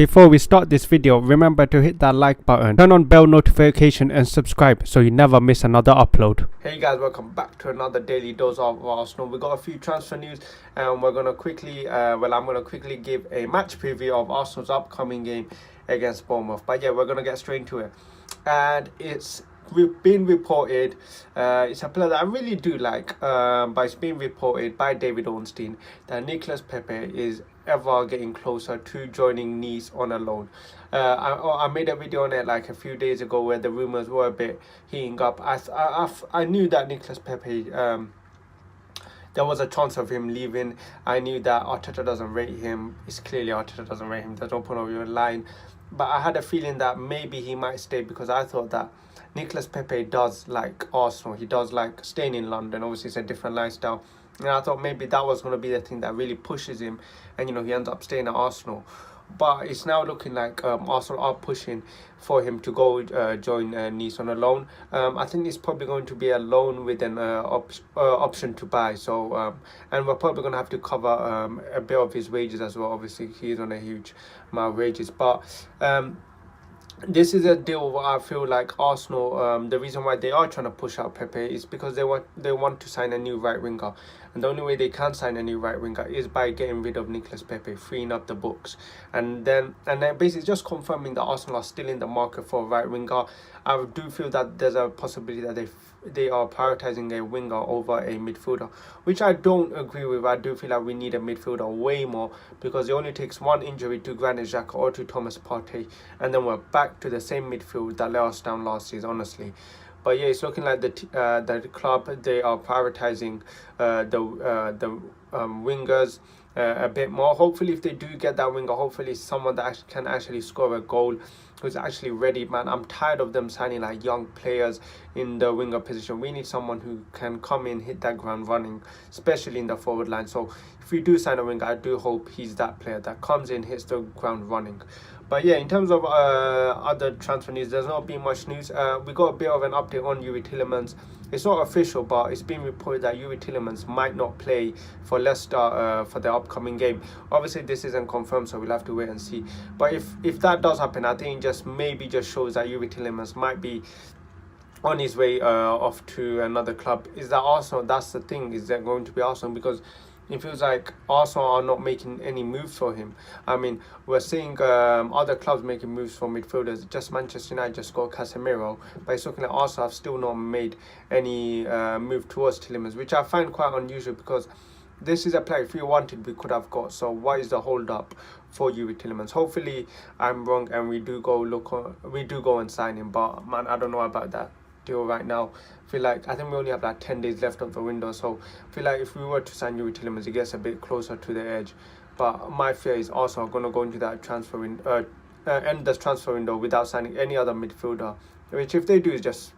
Before we start this video, remember to hit that like button, turn on bell notification and subscribe so you never miss another upload. Hey guys, welcome back to another daily dose of Arsenal. We got a few transfer news and we're gonna quickly I'm gonna quickly give a match preview of Arsenal's upcoming game against Bournemouth. But yeah, we're gonna get straight into it. And we've been reported, it's a player that I really do like, but it's been reported by David Ornstein that Nicolas Pepe is ever getting closer to joining Nice on a loan. I made a video on it like a few days ago where the rumours were a bit heating up. I knew that Nicolas Pepe, there was a chance of him leaving. I knew that Arteta doesn't rate him. It's clearly Arteta doesn't rate him. There's no point of you lying. But I had a feeling that maybe he might stay because I thought that Nicolas Pepe does like Arsenal. He does like staying in London. Obviously, it's a different lifestyle. And I thought maybe that was going to be the thing that really pushes him. And, he ends up staying at Arsenal. But it's now looking like Arsenal are pushing for him to go join Nice on a loan. I think it's probably going to be a loan with an option to buy. So, and we're probably going to have to cover a bit of his wages as well. Obviously, he's on a huge amount of wages. But this is a deal where I feel like Arsenal, the reason why they are trying to push out Pepe is because they want to sign a new right winger. And the only way they can sign a new right winger is by getting rid of Nicolas Pepe, freeing up the books. And then basically just confirming that Arsenal are still in the market for a right winger. I do feel that there's a possibility that they are prioritising a winger over a midfielder, which I don't agree with. I do feel like we need a midfielder way more because it only takes one injury to Granit Xhaka or to Thomas Partey, and then we're back to the same midfield that let us down last season, honestly. But yeah, it's looking like the club, they are prioritising the wingers a bit more. Hopefully, if they do get that winger, hopefully someone that can actually score a goal, who's actually ready, man. I'm tired of them signing like young players in the winger position. We need someone who can come in, hit that ground running, especially in the forward line. So if we do sign a winger, I do hope he's that player that comes in, hits the ground running. But yeah, in terms of other transfer news, there's not been much news. We got a bit of an update on Yuri Tielemans. It's not official, but it's been reported that Yuri Tielemans might not play for Leicester for the upcoming game. Obviously, this isn't confirmed, so we'll have to wait and see. But if that does happen, I think maybe just shows that Yuri Tielemans might be on his way off to another club. Is that Arsenal? That's the thing. Is that going to be Arsenal? Because it feels like Arsenal are not making any moves for him. I mean, we're seeing other clubs making moves for midfielders. Just Manchester United just got Casemiro. But it's looking like Arsenal have still not made any move towards Tielemans, which I find quite unusual because this is a player, if we wanted, we could have got. So what is the hold up for Yuri Tielemans? Hopefully I'm wrong and we do go and sign him. But man, I don't know about that deal right now. I think we only have like 10 days left of the window, so I feel like if we were to sign Yuri Tielemans, it gets a bit closer to the edge. But my fear is also going to go into that transfer window, end the transfer window without signing any other midfielder, which if they do is just,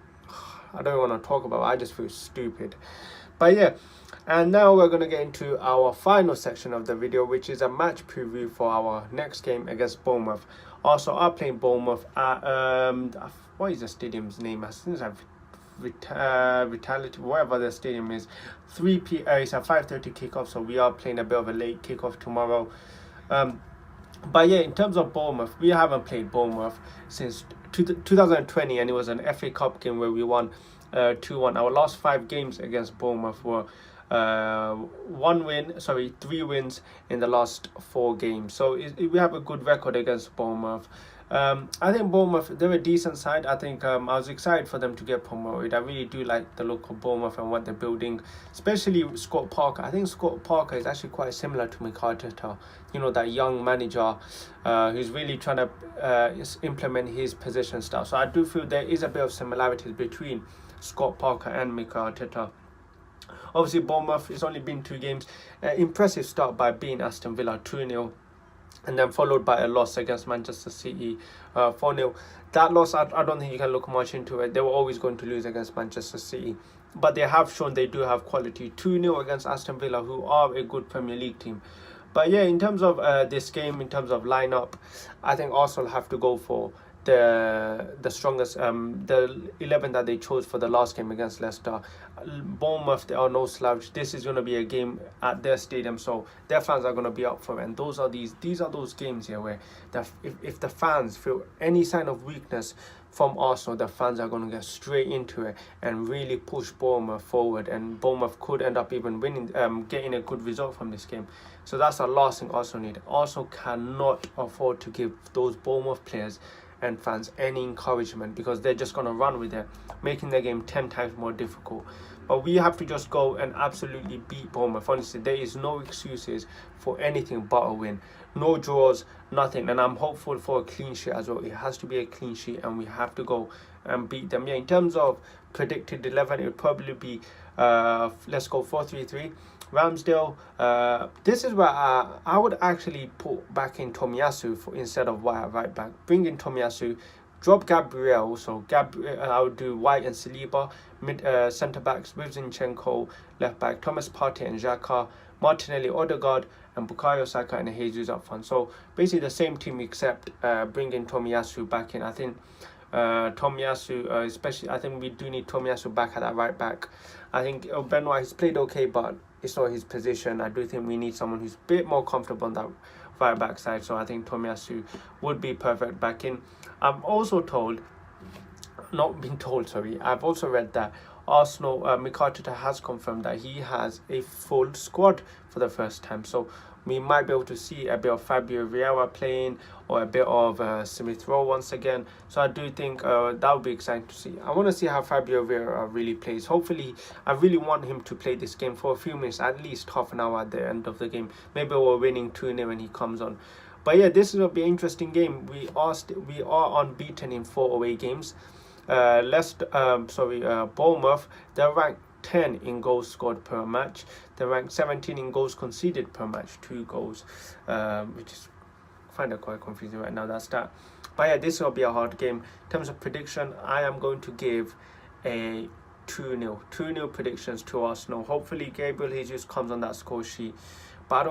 I don't want to talk about it. I just feel stupid. But yeah, and now we're going to get into our final section of the video, which is a match preview for our next game against Bournemouth. Also, I'm playing Bournemouth at what is the stadium's name? I think it's Vitality, whatever the stadium is. 3 p.m. It's a 5:30 kickoff, so we are playing a bit of a late kickoff tomorrow. But yeah, in terms of Bournemouth, we haven't played Bournemouth since 2020, and it was an FA Cup game where we won 2-1. Our last 5 games against Bournemouth were 3 wins in the last 4 games. So we have a good record against Bournemouth. I think Bournemouth, they're a decent side. I think I was excited for them to get promoted. I really do like the look of Bournemouth and what they're building, especially Scott Parker. I think Scott Parker is actually quite similar to Mikel Arteta, that young manager who's really trying to implement his position style. So I do feel there is a bit of similarities between Scott Parker and Mikel Arteta. Obviously, Bournemouth, it's only been 2 games. Impressive start by beating Aston Villa 2-0. And then followed by a loss against Manchester City 4-0. That loss, I don't think you can look much into it. They were always going to lose against Manchester City. But they have shown they do have quality. 2-0 against Aston Villa, who are a good Premier League team. But yeah, in terms of this game, in terms of lineup, I think Arsenal have to go for the strongest the 11 that they chose for the last game against Leicester. Bournemouth, they are no slouch. This is going to be a game at their stadium, so their fans are going to be up for it. And these are those games here where if the fans feel any sign of weakness from Arsenal, the fans are going to get straight into it and really push Bournemouth forward, and Bournemouth could end up even winning, getting a good result from this game. So that's the last thing Arsenal need. Arsenal cannot afford to give those Bournemouth players and fans any encouragement, because they're just going to run with it, making the game 10 times more difficult. But we have to just go and absolutely beat Bournemouth. Honestly, there is no excuses for anything but a win. No draws, nothing. And I'm hopeful for a clean sheet as well. It has to be a clean sheet, and we have to go and beat them. Yeah, in terms of predicted 11, it would probably be, let's go 4-3-3. Ramsdale, this is where I would actually put back in Tomiyasu instead of White at right back. Bring in Tomiyasu, drop Gabriel. So I would do White and Saliba, mid centre backs with Zinchenko, left back Thomas Partey and Xhaka, Martinelli, Odegaard, and Bukayo Saka and Jesus up front. So basically the same team, except bringing Tomiyasu back in. I think Tomiyasu, especially, I think we do need Tomiyasu back at that right back. I think Benoit has played okay, but it's not his position. I do think we need someone who's a bit more comfortable on that right back side. So I think Tomiyasu would be perfect back in. I'm also told, not been told, sorry, I've also read that Arsenal, Mikel Arteta has confirmed that he has a full squad for the first time. So we might be able to see a bit of Fabio Vieira playing, or a bit of Smith Rowe once again. So I do think that would be exciting to see. I want to see how Fabio Vieira really plays. Hopefully, I really want him to play this game for a few minutes, at least half an hour at the end of the game. Maybe we're winning 2-0 when he comes on. But yeah, this is going to be an interesting game. We are unbeaten in 4 away games. Bournemouth, they're ranked 10 in goals scored per match. They're ranked 17 in goals conceded per match, 2 goals, which is find it quite confusing right now, that's that. But yeah, this will be a hard game. In terms of prediction, I am going to give a 2-0 predictions to Arsenal. Hopefully Gabriel Jesus comes on that score sheet, but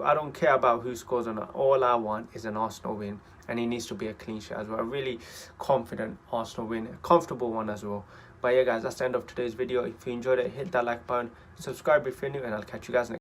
I don't care about who scores on it. All I want is an Arsenal win, and it needs to be a clean sheet as well. A really confident Arsenal win, a comfortable one as well. But yeah guys, that's the end of today's video. If you enjoyed it, hit that like button, subscribe if you're new, and I'll catch you guys next time.